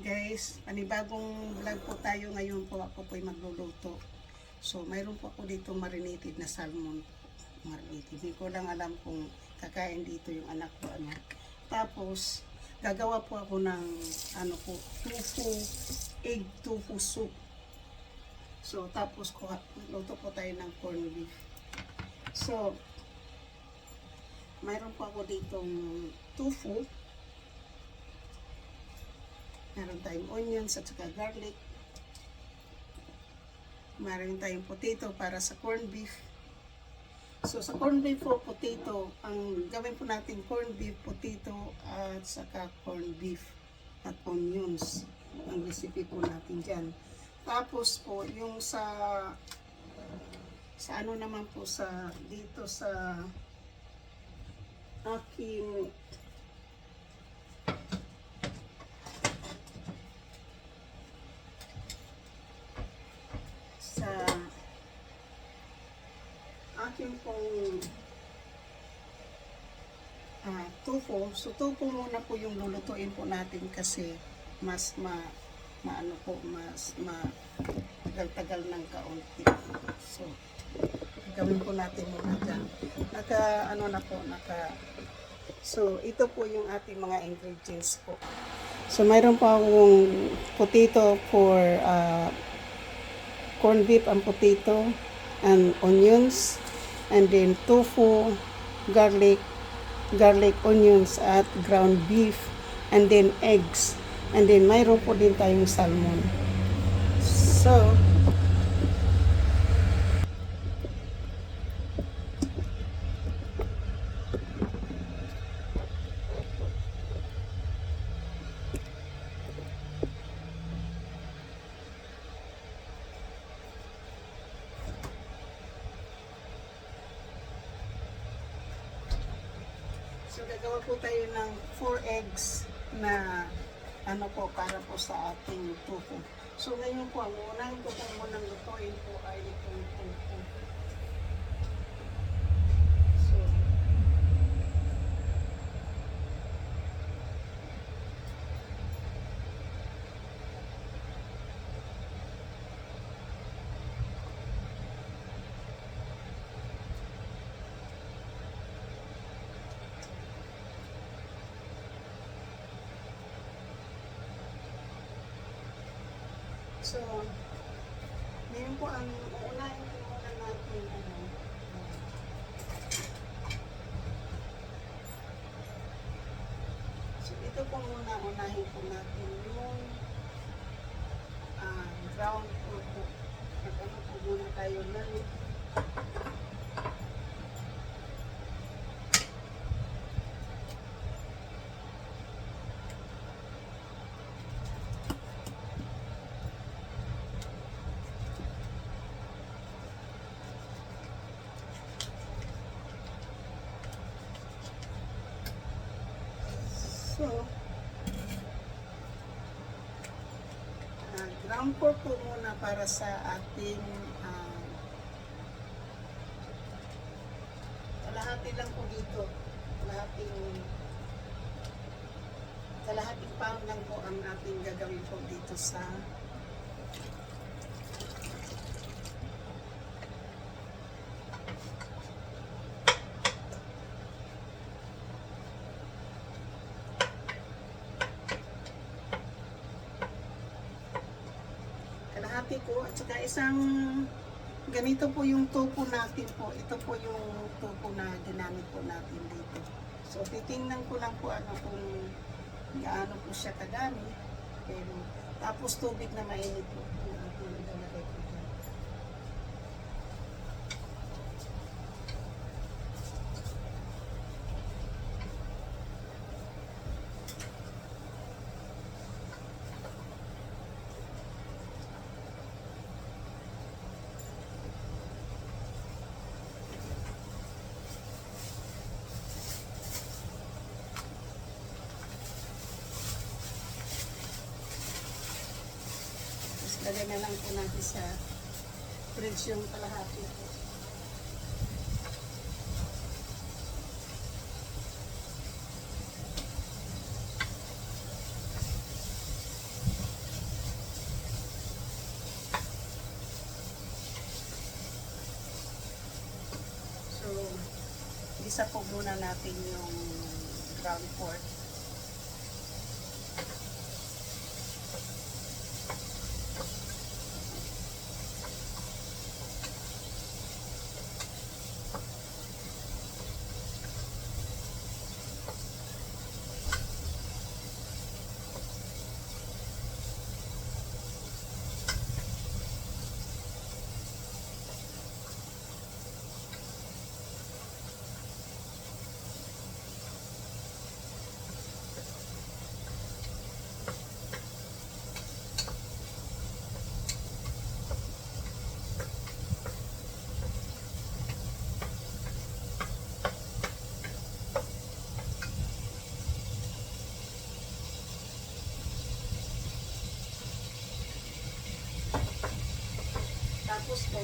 Guys, panibagong vlog po tayo ngayon po. Ako po'y magluluto. So, mayroon po ako dito marinated na salmon. Marinated. Hindi ko lang alam kung kakain dito yung anak ko. Tapos, gagawa po ako ng egg tofu soup. So, tapos luto po tayo ng corned beef. So, mayroon po ako ditong tofu. Meron tayong onions at saka garlic. Meron tayong potato para sa corned beef. So sa corned beef po, potato, ang gawin po natin corned beef, potato at saka corned beef at onions. Ang recipe po natin dyan. Tapos po yung sa ano naman po sa dito sa aking pong tofu. So tofu muna po yung lulutuin po natin kasi mas tagal ng kaunti. So gawin po natin muna dyan. So ito po yung ating mga ingredients po. So mayroon po akong potato for corned beef and potato and onions, and then tofu, garlic, onions at ground beef, and then eggs, and then mayroon po din tayong salmon. So gagawa po tayo ng 4 eggs na para po sa ating tofu. So ngayon po, ang unang ko po munang lutuin po ay itong tofu. So, ngayon po ang uunahin ko muna natin so ito po muna unahin po natin yung ground pork po. Po muna tayo ng ground pork po muna para sa ating kalahati lang po dito. Kalahating pound lang po ang ating gagawin po dito sa po, at saka isang ganito po yung tofu natin po. Ito po yung tofu na ginamit po natin dito. So titingnan ko lang po kung gaano po siya kadami. Pero tapos tubig na mainit po yung ating ilalagay po dyan. Lagay na lang po natin sa fridge yung kalahati po. igisa po muna natin yung ground pork. Tapos po,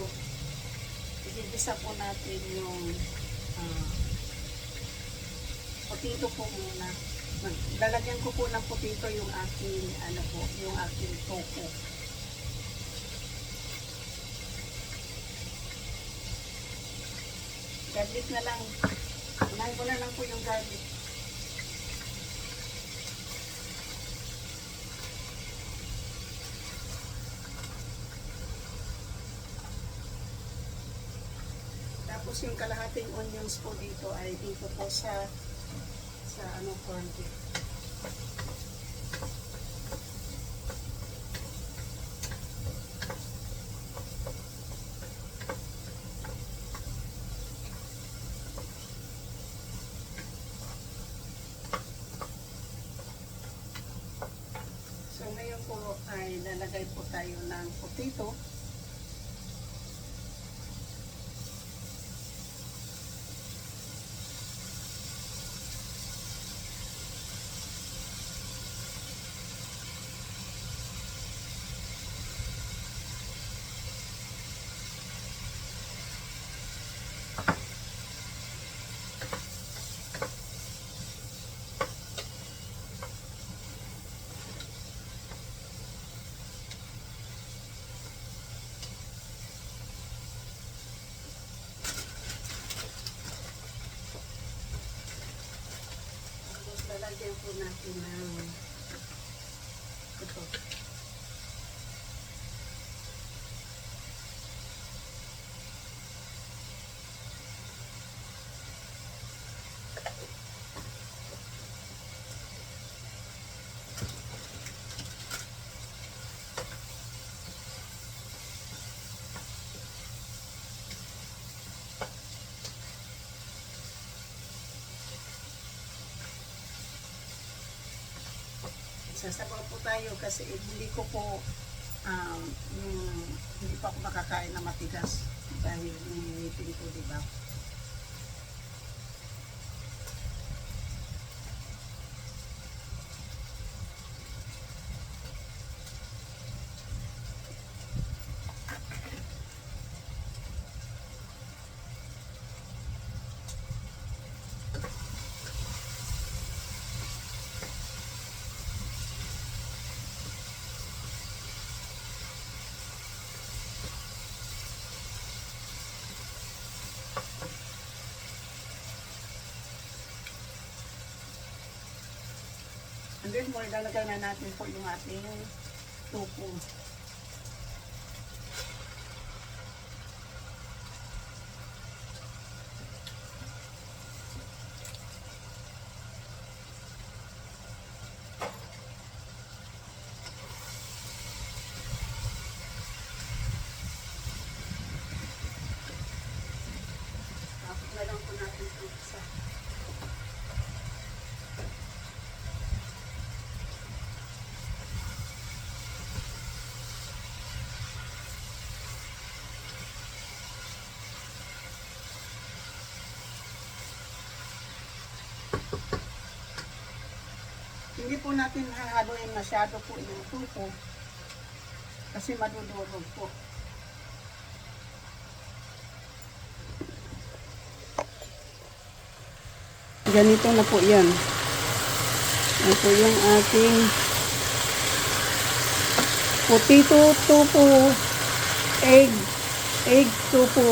igigisa po natin yung potato po muna. Lalagyan ko po ng potato yung aking, yung aking tofu. Garlic na lang. Unahin ko na lang po yung garlic. Tapos yung kalahating onions po dito ay dito po sa corn beef. So ngayon po ay lalagay po tayo ng potato. Lalagyan po natin ng ito. Sasabaw po tayo kasi hindi ko po hindi pa ako makakain na matigas dahil nilipin ko, diba? And then more, lalagay na natin po yung ating tofu. Tapos na lang po natin ito isa. Hindi po natin hahaluin masyado po yung tofu kasi madudurog po. Ganito na po yan. Ito yung ating potato tofu, egg tofu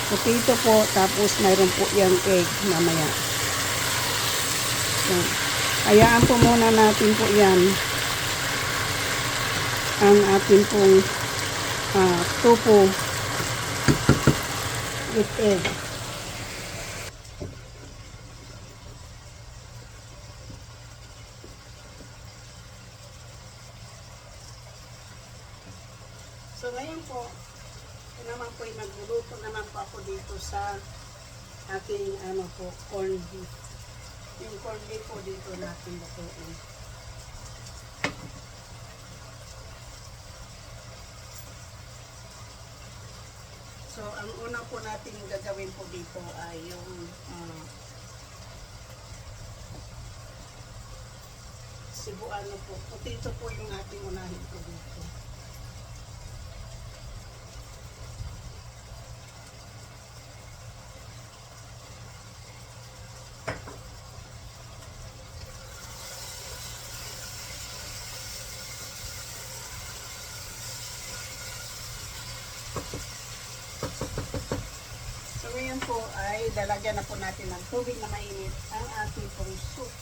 potato po, tapos mayroon po yung egg mamaya. So, hayaan po muna natin po yan ang ating pong tofu with egg. So ngayon po, ito naman po yung magluluto naman po ako dito sa aking corn beef. Yung corn beef po dito natin lutuin. So ang una po natin gagawin po dito ay yung Cebuano po. Potato po yung ating unahin po dito. So ngayon po ay lalagyan na po natin ng tubig na mainit ang ating pong soup.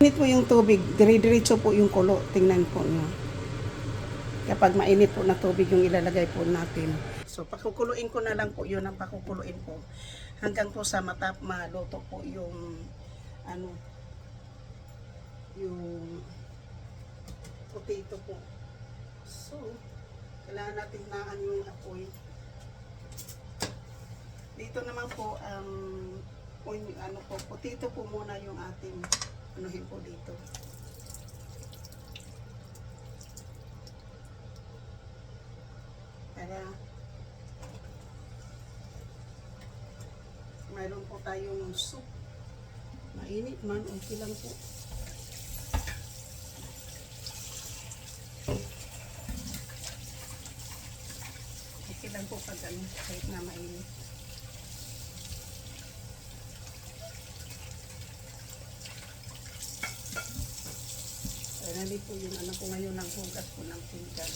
Mainit po yung tubig, dire-diretso po yung kulo. Tingnan po nyo. Kapag mainit po na tubig yung ilalagay po natin. So, pakukuluin ko na lang po yun ang pakukuluin po. Hanggang po sa maluto po yung yung potato po. So, kailangan natin naan yung apoy. Dito naman po, potato po muna yung ating anuhin po dito. Para mayroon po tayong soup. Mainit man, okay lang po. Okay lang po pag kahit na mainit. Nali po yung ko ngayon ng hugas po ng pinggan.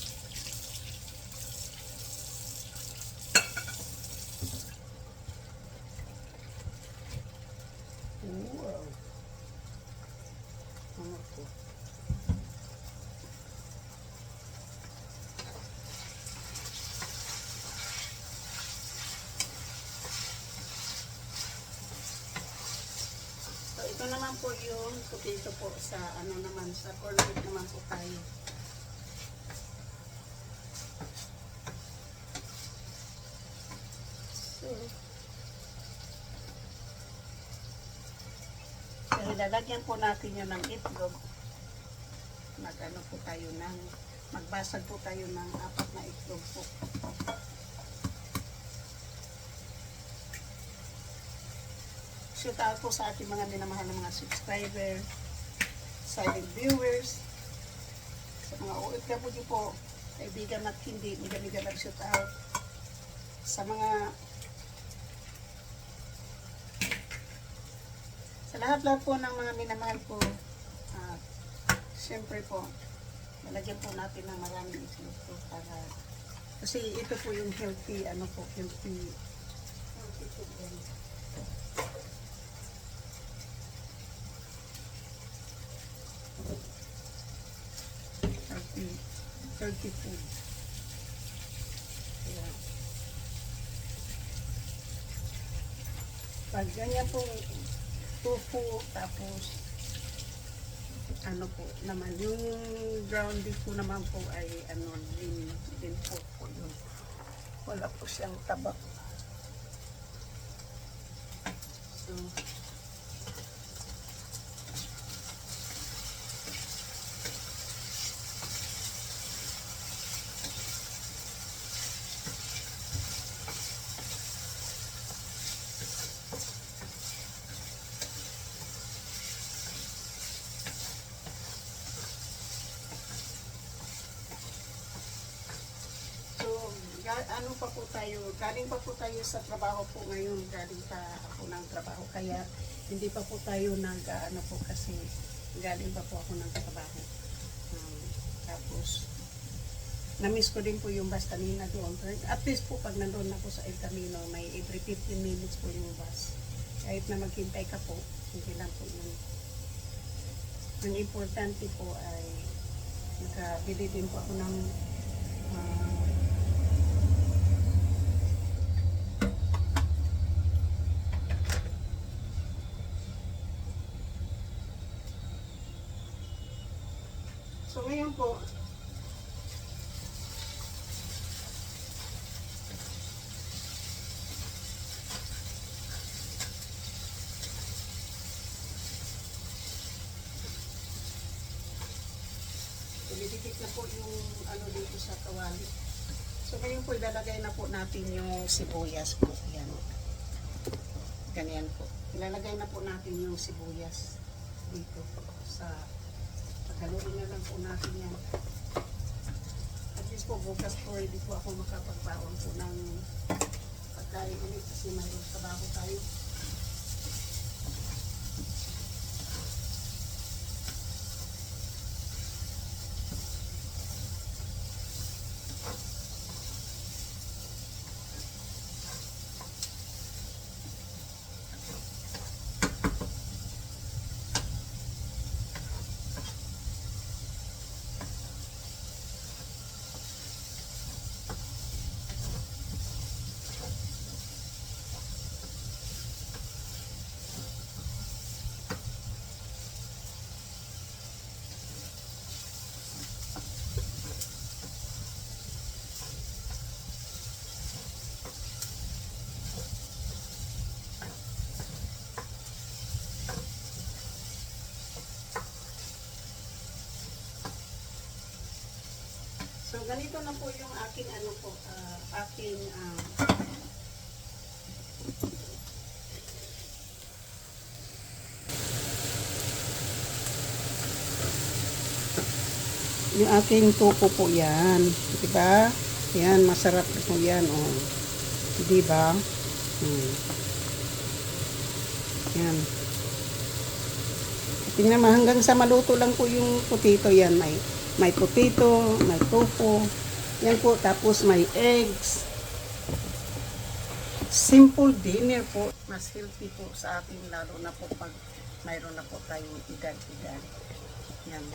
Wow. Ano po? Ito naman po yung potato po sa sa corn beef naman po tayo. So, lalagyan po natin yun ng itlog. Magbasag po tayo ng 4 na itlog po. Shout out po sa ating mga minamahal na mga subscriber, silent viewers, sa mga OFW po, kaibigan at hindi, miga-miga shout out. Sa lahat-lahat po ng mga minamahal ko, siyempre po, lalagyan po natin ng maraming itlog po kasi ito po yung healthy food yan. Healthy food. Ayan. Pag ganyan po tofu, tapos po naman yung ground beef po naman po ay din po yun. Wala po siyang taba. So, ano pa po tayo, galing pa po tayo sa trabaho po ngayon, galing pa ako ng trabaho, kaya hindi pa po tayo ano po kasi galing pa po ako ng trabaho. Tapos, na-miss ko din po yung bus kanina doon. At least po pag nandun ako sa El Camino, may every 15 minutes po yung bus. Kahit na maghintay ka po, hindi lang po yun. Ang importante po ay nakabili din po ako ng so ngayon po, didikit na po yung ano dito sa kawali. So ngayon po ilalagay na po natin yung sibuyas po. Yan. Ganyan po. Ilalagay na po natin yung sibuyas dito sa paghaluin na lang po natin yan. At least po bukas po hindi po ako makapagbaon po ng pagkain ulit kasi mayroon trabaho tayo. So, ganito na po yung aking ano po, yung aking topo po yan. Diba? Yan, masarap po yan. Oh. Diba? Yan. Tingnan mo, hanggang sa maluto lang po yung potato yan. May potato, may tofu. Yan po, tapos may eggs. Simple dinner po. Mas healthy po sa atin, lalo na po pag mayroon na po tayong edad-edad. Yan.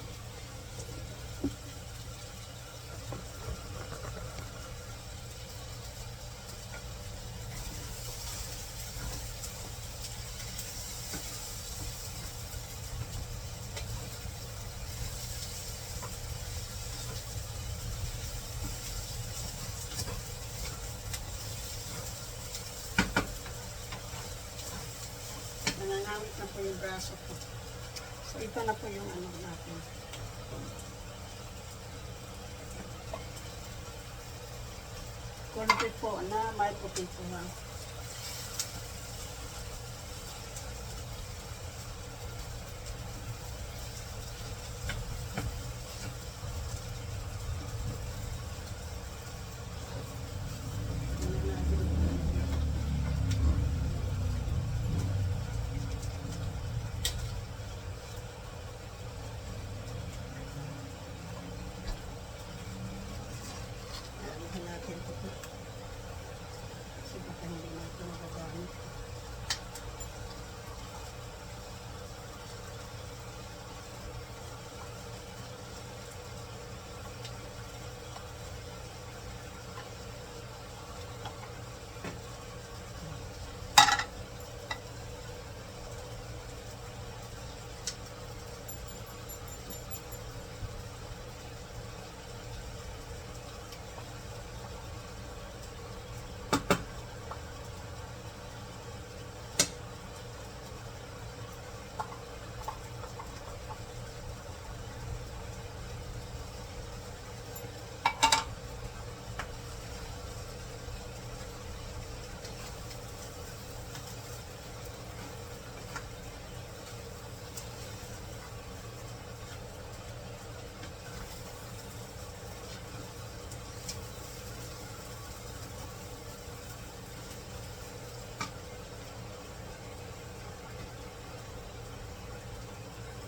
Nangangamit na po yung braso ko. So, ito na po yung ano natin. Corned beef po na may potato ha. Natin po. Kasi baka hindi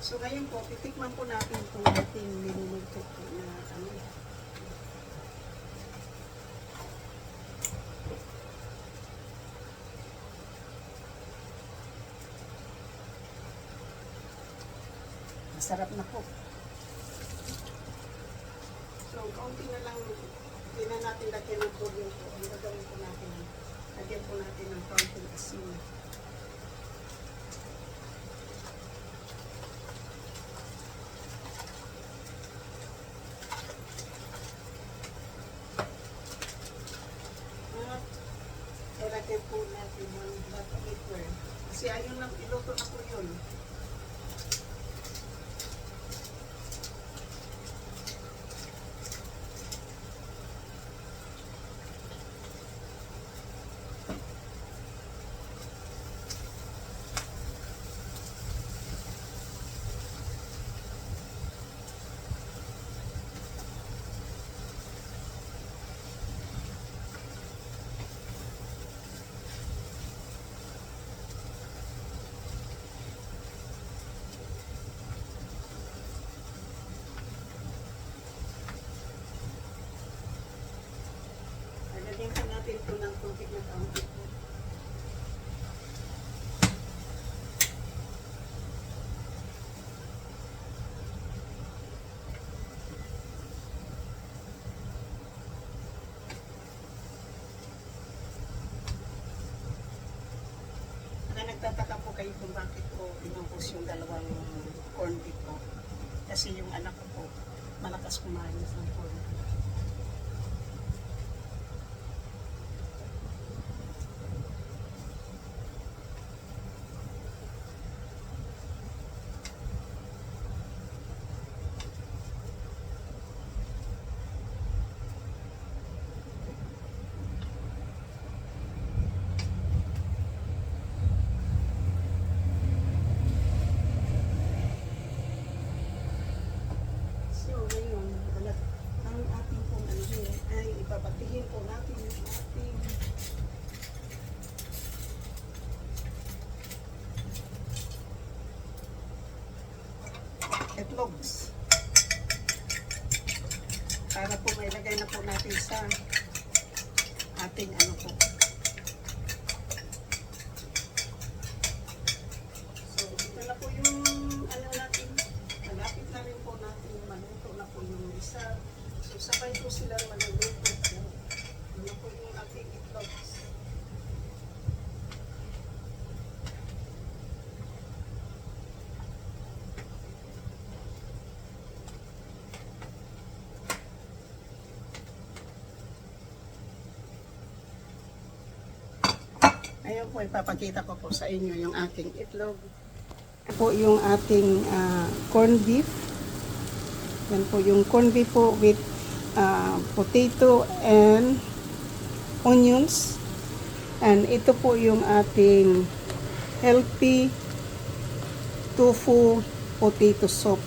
So ngayon po, titikman po natin itong ating niluluto po na ano. Masarap na po. So, kaunti na lang, hindi na natin lagyan ng tuloy po. Ang gagawin po natin, lagyan po natin ng kaunting asin. Lagyan po natin ng black pepper. Kasi ayun lang, iluto na po yun. Lagyan po natin ito ng tubig na kaunti po. Nagtataka po kayo kung bakit po inubos yung dalawang corn beef po. Kasi yung anak ko po, malakas kumain ng corn beef. So, ngayon, ang ating pong ano ay ipapatihin po natin yung ating itlogs. Para po mailagay na po natin sa ating ano po. So, ito na po yung ano natin. Malapit na rin po natin maluto na po yung isa. So, sabay po silang maluluto po. Ano po yung ating itlogs. Ayun po, ipapakita ko po sa inyo yung aking itlog. Ito po yung ating corned beef. Yan po yung corned beef po with potato and onions. And ito po yung ating healthy tofu potato soup.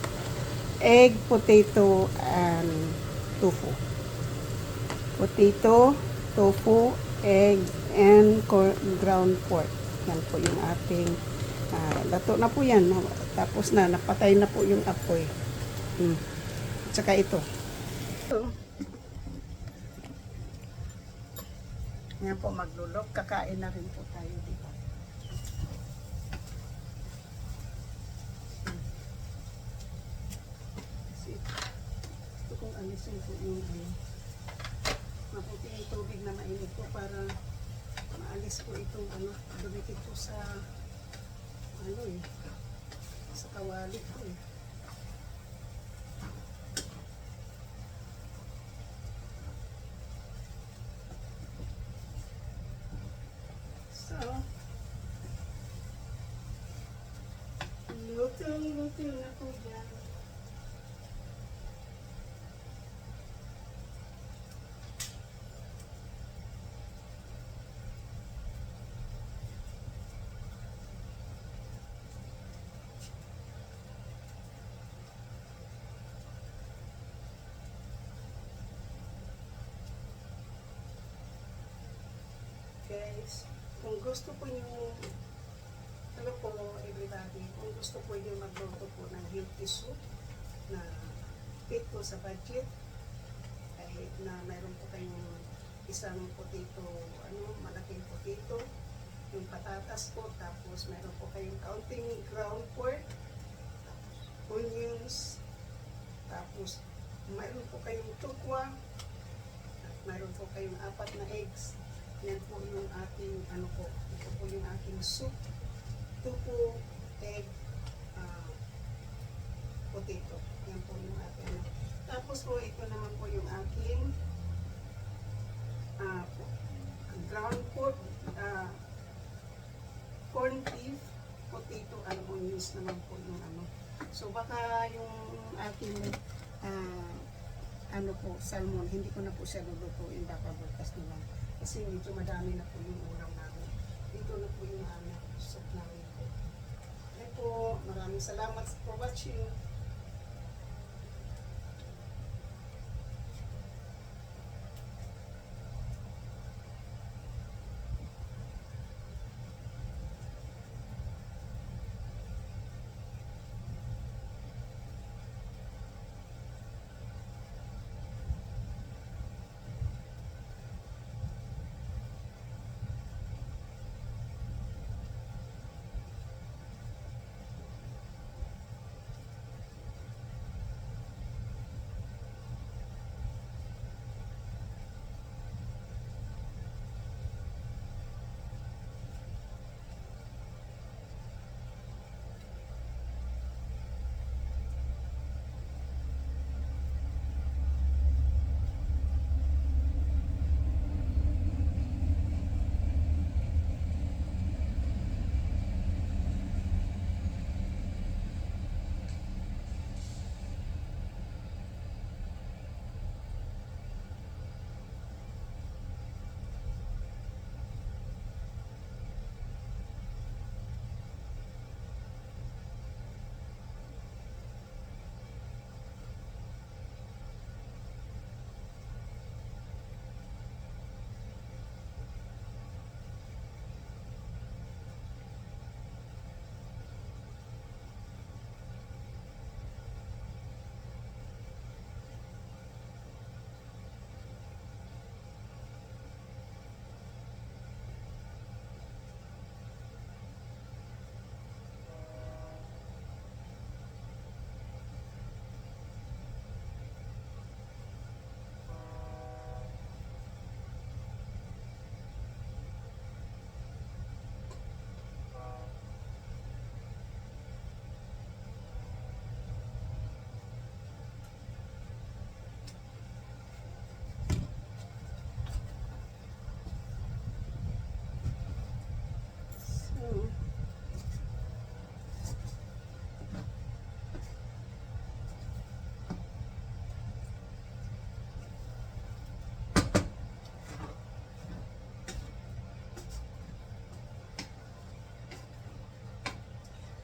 Egg, potato, and tofu. Potato, tofu, egg, and ground pork. Yan po yung ating lato na po yan. Tapos na, napatay na po yung apoy. At saka ito. Yan po, maglulog. Kakain na rin po tayo dito. Kasi ito kung alisin po yung maputi yung tubig na mainit po para maalis po itong dumikit po sa sa kawali po So, luto na po dyan. Guys, kung gusto po niyo Hello po everybody. Kung gusto po niyo magluto po ng healthy soup na fit po sa budget, kahit na mayroon po kayong isang potato, malaking potato, yung patatas po, tapos mayroon po kayong kaunting ground pork, onions, tapos mayroon po kayong tukwa, at mayroon po kayong 4 na eggs. Yan po yung ating, ito po yung aking soup. Tupo, egg, potato. Yan po yung ating Tapos po, ito naman po yung aking ground pork, corned beef, potato, and onions naman po yung So, baka yung aking salmon, hindi ko na po siya lulutuin, baka bukas na lang. Kasi medyo madami na po yung ulam namin. Dito na po yung soup namin. Po, maraming salamat for watching.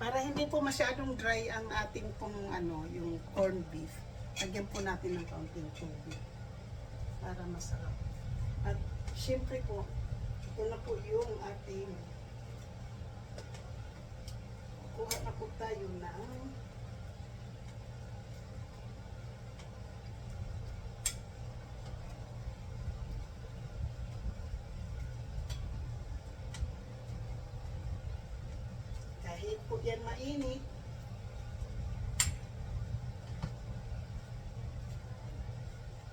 Para hindi po masyadong dry ang ating pong yung corned beef, lagyan po natin ng kaunting tubig para masarap. At syempre po, ito na po yung ating kuha na po tayo ng kahit po yan mainit,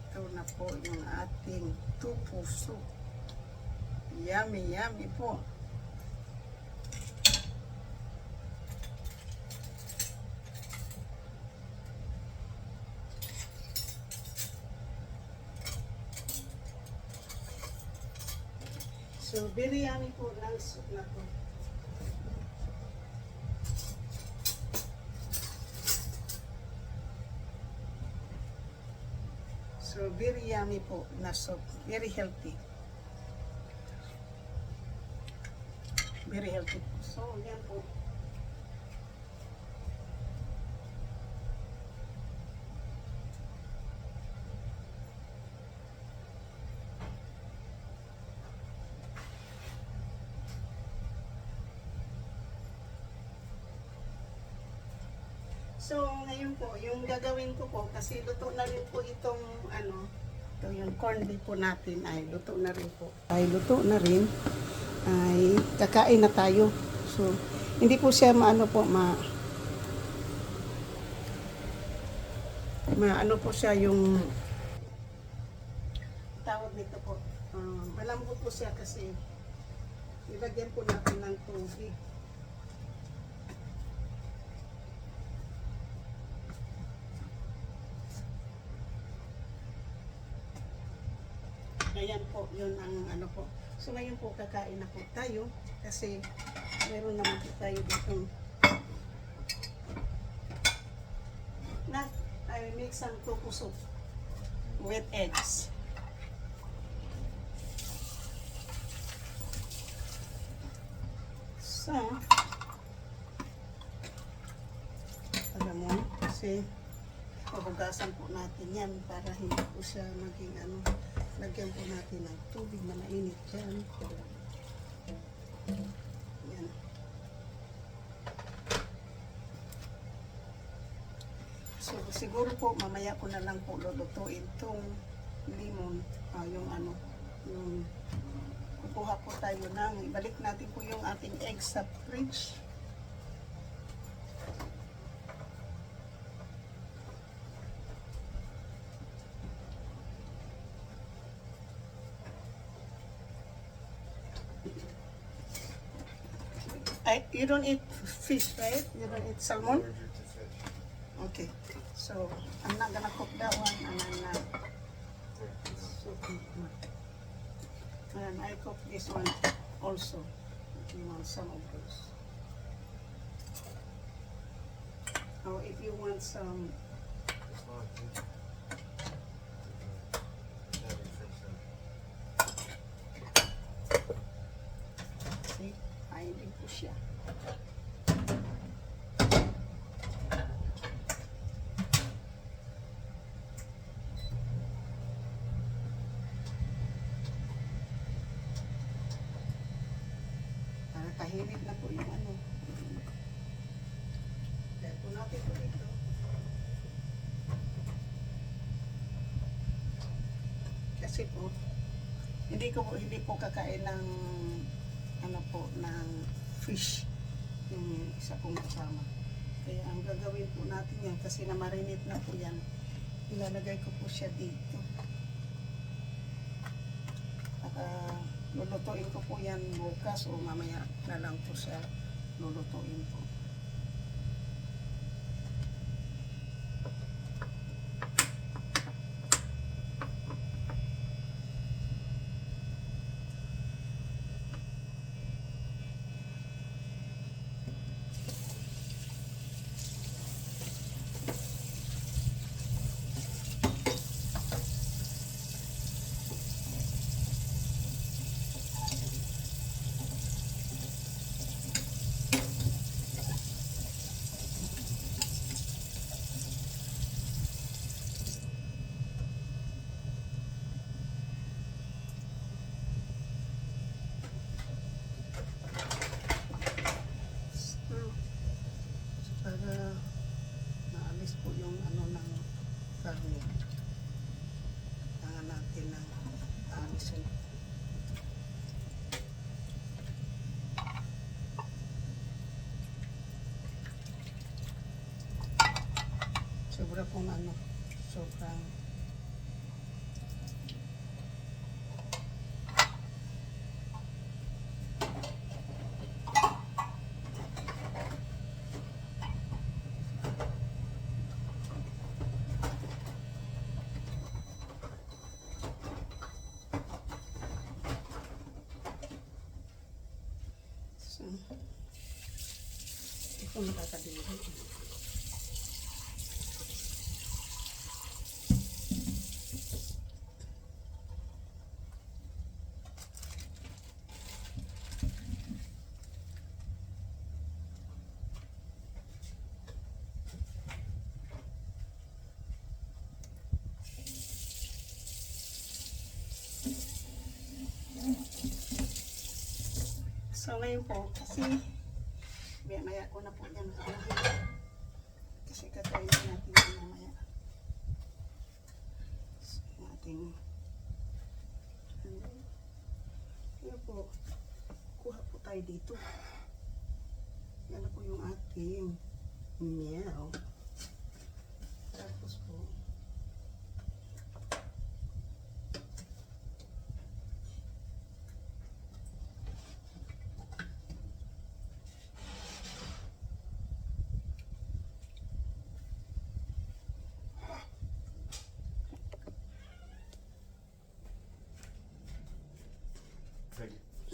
ito na po yung ating tupo soup. Yummy, yummy po. So, very yummy po ng soup na po. So, very yummy po na soup. Very healthy. Very healthy po. So, yan po. So, ngayon po, yung gagawin ko po, kasi luto na rin po itong, ito yung corned beef po natin, ay luto na rin po. Ay luto na rin, ay kakain na tayo. So, hindi po siya maano po siya yung tawag nito po. Malambot po siya kasi nilagyan po natin ng tubig. Ayan po, yun ang po. So ngayon po kakain na po tayo kasi meron naman po tayo dito. I make some tofu soup with eggs. So, alam mo, kasi pabugasan po natin yan para hindi po siya maging lagyan po natin ng tubig na mainit dyan. Yan. So, siguro po, mamaya ko na lang po lulutuin itong limon. Yung kukuha po tayo ibalik natin po yung ating eggs sa fridge. You don't eat fish, right? You don't eat salmon? Okay. So, I'm not gonna cook that one, and I'm not. And I cook this one also. If you want some of those. Or if you want some. See, I didn't push ya. Tahimik na po yung Dahil po natin po dito. Kasi po, hindi po kakain ng ng fish yung isa pong kasama. Kaya ang gagawin po natin yan, kasi na-marinate na po yan, ilalagay ko po siya dito. Lulutuin ko po yan bukas o mamaya na lang po siya lulutuin po. Sobra pong sobrang ito nakakadilihan. So ngayon po, kasi maya ko na po yan. Kasi kakain natin yan mamaya. So, ating ano po, kuha po tayo dito. Yan po yung ating meow. Tapos po,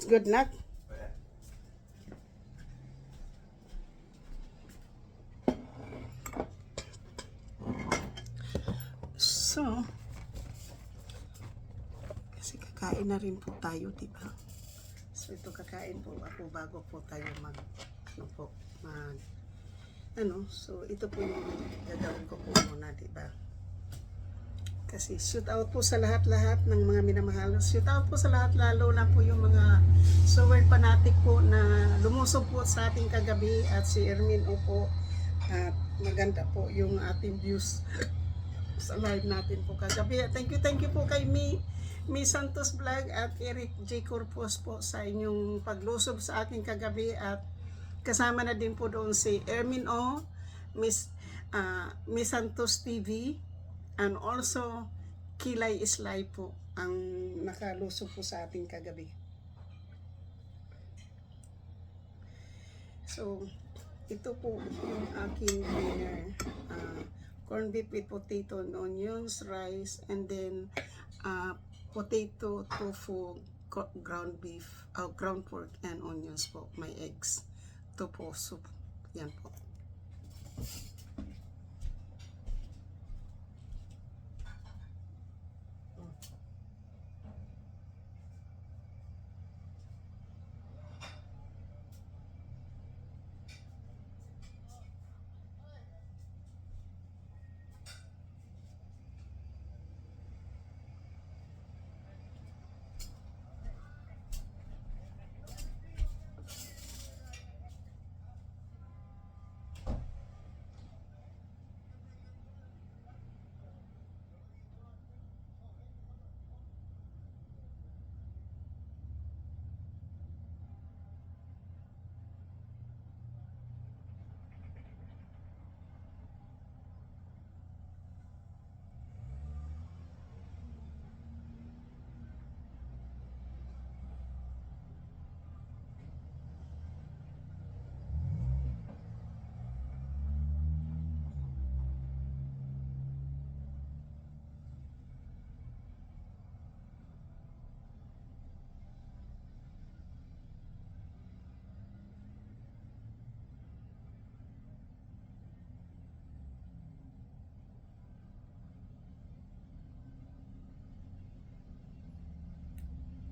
good luck. So, kasi kakain na rin po tayo, diba? So, ito kakain po ako bago po tayo so ito po yung gagawin ko po muna, diba? Kasi shoot out po sa lahat-lahat ng mga minamahal. Shoot out po sa lahat, lalo na po yung mga super fanatic po na lumusob po sa ating kagabi at si Ermin po. At maganda po yung ating views sa live natin po kagabi. Thank you po kay Mi Santos Vlog at Eric J. Corpus po sa inyong paglusob sa aking kagabi, at kasama na din po doon si Ermin Miss Santos TV, and also Kilay Islay po ang nakalusog po sa ating kagabi. So, ito po yung aking dinner. Corned beef with potato and onions, rice, and then potato, tofu, ground beef, ground pork, and onions po. May eggs. Ito po, soup. Yan po.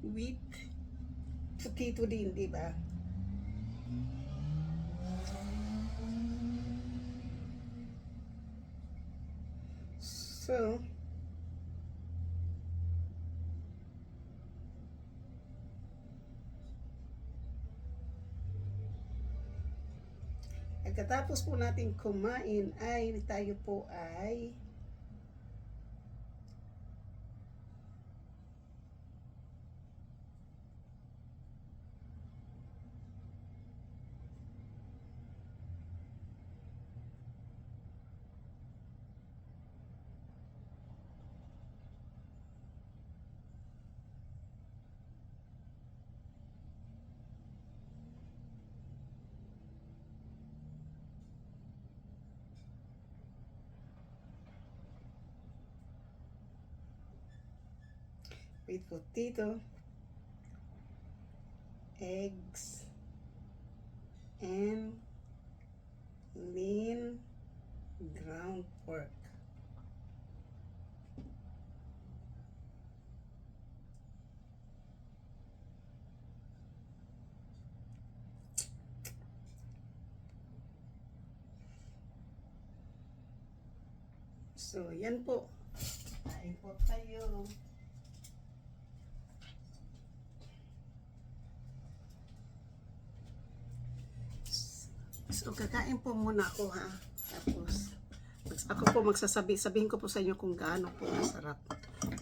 With potato din, di ba? So, pagkatapos po natin kumain ay tayo po ay with potato, eggs, and lean ground pork. So, yan po. Kain po tayo. So, kakain po muna ako, ha. Tapos, Ako po sabihin ko po sa inyo kung gaano po masarap.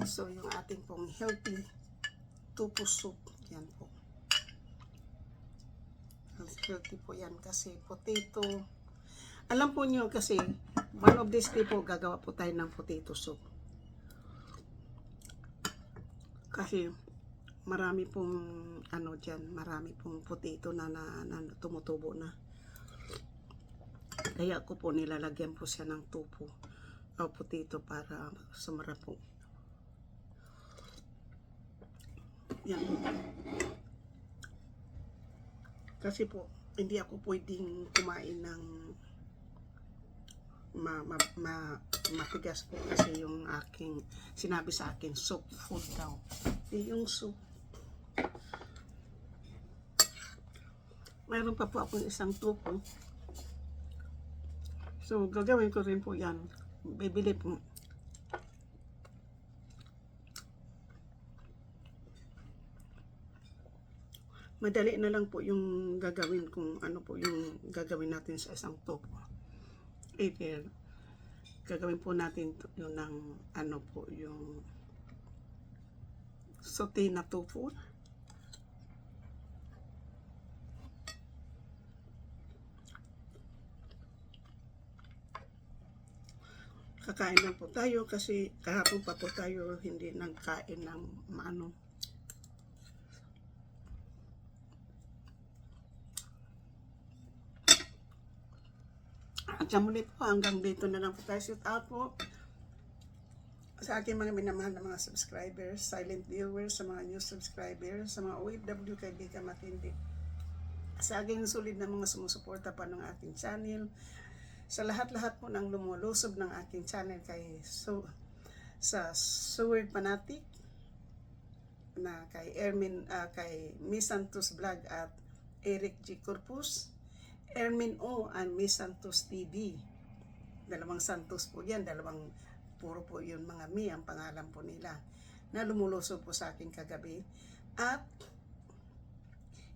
So, yung ating pong healthy tofu soup, yan po. Healthy po yan kasi potato. Alam po nyo kasi, one of these day po, gagawa po tayo ng potato soup. Kasi, marami pong, marami pong potato na tumutubo na. Kaya ko po nilalagyan po siya ng tofu o potato para sumarap po. Yan. Kasi po, hindi ako pwedeng kumain ng matigas po kasi yung aking sinabi sa akin soup food daw. Yung soup. Mayroon pa po akong isang tofu. So, gagawin ko rin po yan. Bibili po. Madali na lang po yung gagawin kung ano po yung gagawin natin sa isang tofu. Gagawin po natin yung ng ano po yung sauté na tofu. Kakain lang po tayo kasi kahapon pa po tayo hindi nagkain ng ano. At muli po, hanggang dito na lang po tayo. Shout out po sa aking mga minamahal na mga subscribers, silent viewers, sa mga new subscribers, sa mga OFW kaibigan matindi, sa aking solid na mga sumusuporta pa ng aking channel, sa lahat-lahat po ng lumulusob ng aking channel sa Seward Fanatic na kay kay Miss Santos Vlog at Eric G. Corpus, Ermin O and Miss Santos TV. Dalawang Santos po yan, puro po yun mga mi ang pangalan po nila na lumulusob po sa akin kagabi. At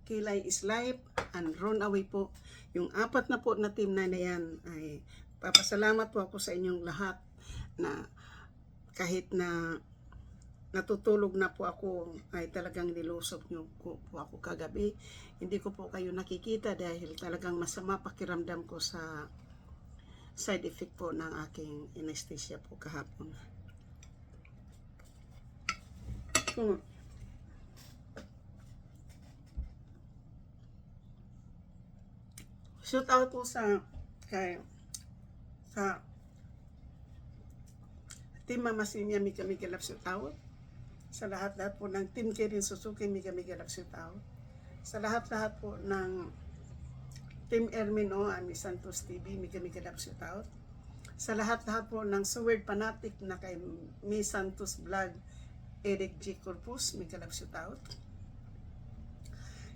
Kilay is Life and Runaway po. Yung apat na po na team na yan ay papasalamat po ako sa inyong lahat na kahit na natutulog na po ako ay talagang nilusob nyo po ako kagabi. Hindi ko po kayo nakikita dahil talagang masama pakiramdam ko sa side effect po ng aking anesthesia po kahapon. So, shout out po sa Team Mama Simia Mika Love shout out. Sa lahat-lahat po ng Team Kirin Suzuki Mika Love shout out. Sa lahat-lahat po ng Team Ermin O and Miss Santos TV Mika Love shout out. Sa lahat-lahat po ng Seward Fanatic na kay Miss Santos Vlog Eric G. Corpus Mika Love shout out.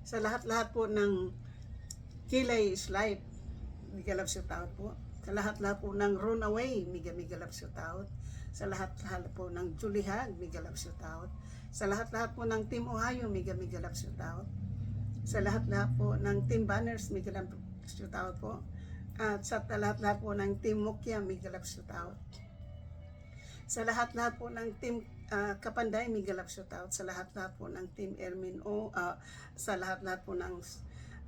Sa lahat-lahat po ng Kilay is Life Mika Love shout out po. Sa lahat-lahat po ng Runaway Mika Love shout out. Sa lahat-lahat po ng Julihag, Mega Love shout out. Sa lahat-lahat po ng Team Ohio, Mega Love shout out. Sa lahat-lahat po ng Team Banners, Mega Love shout out po. At sa lahat-lahat po ng Team Mukya, Mega Love shout out. Sa lahat-lahat po ng Team Kapanday, Mega Love shout out. Sa lahat-lahat po ng Team Ermin O, sa lahat-lahat po ng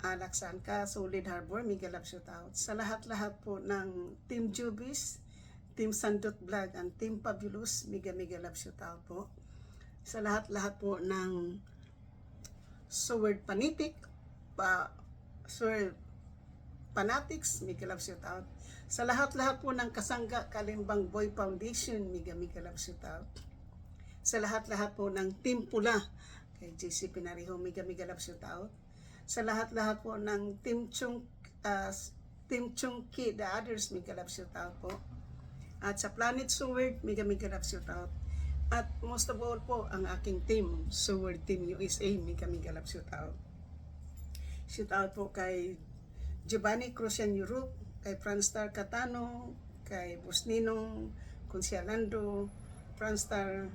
Laksanka, Solid Harbor, Mega Love shout out. Sa lahat-lahat po ng Team Jubis, Team Sandot Vlog and Team Fabulous, Mega Love shout out po. Sa lahat-lahat po ng Seward Fanatic, Seward Fanatics, Mega Love shout out. Sa lahat-lahat po ng Kasangga Kalimbang Boy Foundation, Mega Love shout out. Sa lahat-lahat po ng Team Pula, kay JC Pinariho, Mega Love shout out. Sa lahat-lahat po ng Team Chungki, the others, Mega Love shout out po. At sa Planet Seward, Mega Love shout out. At most of all po, ang aking team, Seward Team USA, Mega Love shout out. Shout out po kay Giovanni Crucian Europe, kay Franstar Catano, kay Busninong Consialando, Franstar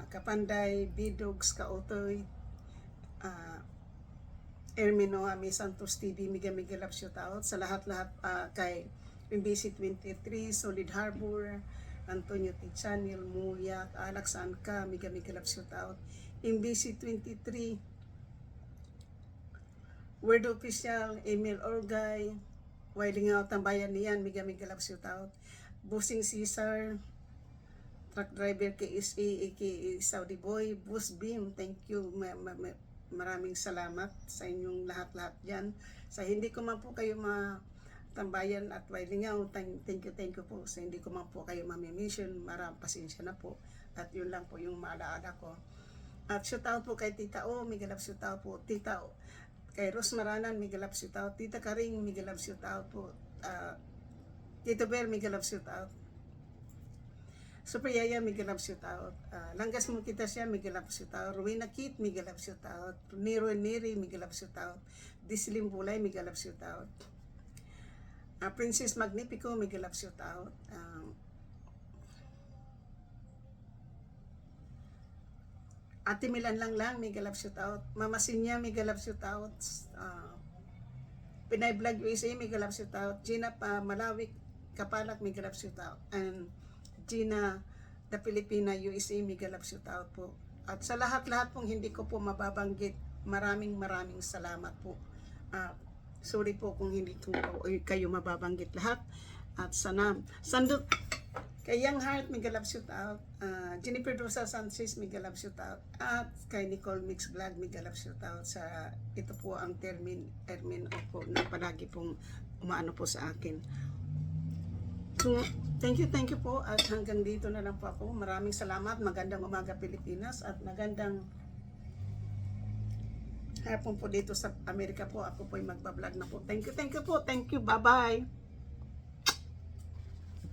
Kapanday, Bidogs Kaotoy, Ermino Ami Santos TV, Mega Love shout out. Sa lahat-lahat kay MBC 23, Solid Harbor, Antonio Tichanil, Muyak, Alex saan ka, Mega love shout out. MBC 23, Word Official, Emil Orgay, Wailingaw Tambayan niyan, Mega love shout out. Busing Caesar, truck driver KSA aka Saudi Boy, Bus Beam, thank you. Maraming salamat sa inyong lahat-lahat dyan. Sa hindi ko man po kayo matambayan at Wailingaw, thank you po. Sa hindi ko man po kayo mamimission, maraming pasensya na po. At yun lang po yung maalaala ko. At shout out po kay Tita O, Mega love shout out po. Tita O, kay Ros Maranan, Mega love shout out. Tita Karing, Mega love shout out po. Tito Bear, Mega love shout out. Super Yaya, Mega love shout out. Langgas mo kita siya, Mega love shout out. Rowena Kit, Mega love shout out. Nero Neri, Mega love shout out. Dislim Bulay, Mega love shout out. Princess Magnifico, Mega love shout out. Ate Milan lang, Mega love shout out. Mama Sinya, Mega love shout out. Pinay Vlog USA, Mega love shout out. Gina Malawik, Kapalak, Mega love shout out. And Gina the Filipina USA, Mega love shout out po. At sa lahat-lahat pong hindi ko po mababanggit, maraming salamat po. Sorry po kung hindi ko kayo mababanggit lahat. At sana sandot kay Young Heart, Mega love shout out. Jennifer Rosa Sanchez, Mega love shout out. At kay Nicole Mix Vlog, Mega love shout out. Sa ito po ang Ermin po na palagi pong umaano po sa akin. So, thank you po at hanggang dito na lang po ako. Maraming salamat. Magandang umaga Pilipinas at magandang hapon po dito sa Amerika po. Ako po ay magbablog na po. Thank you po. Thank you. Bye-bye.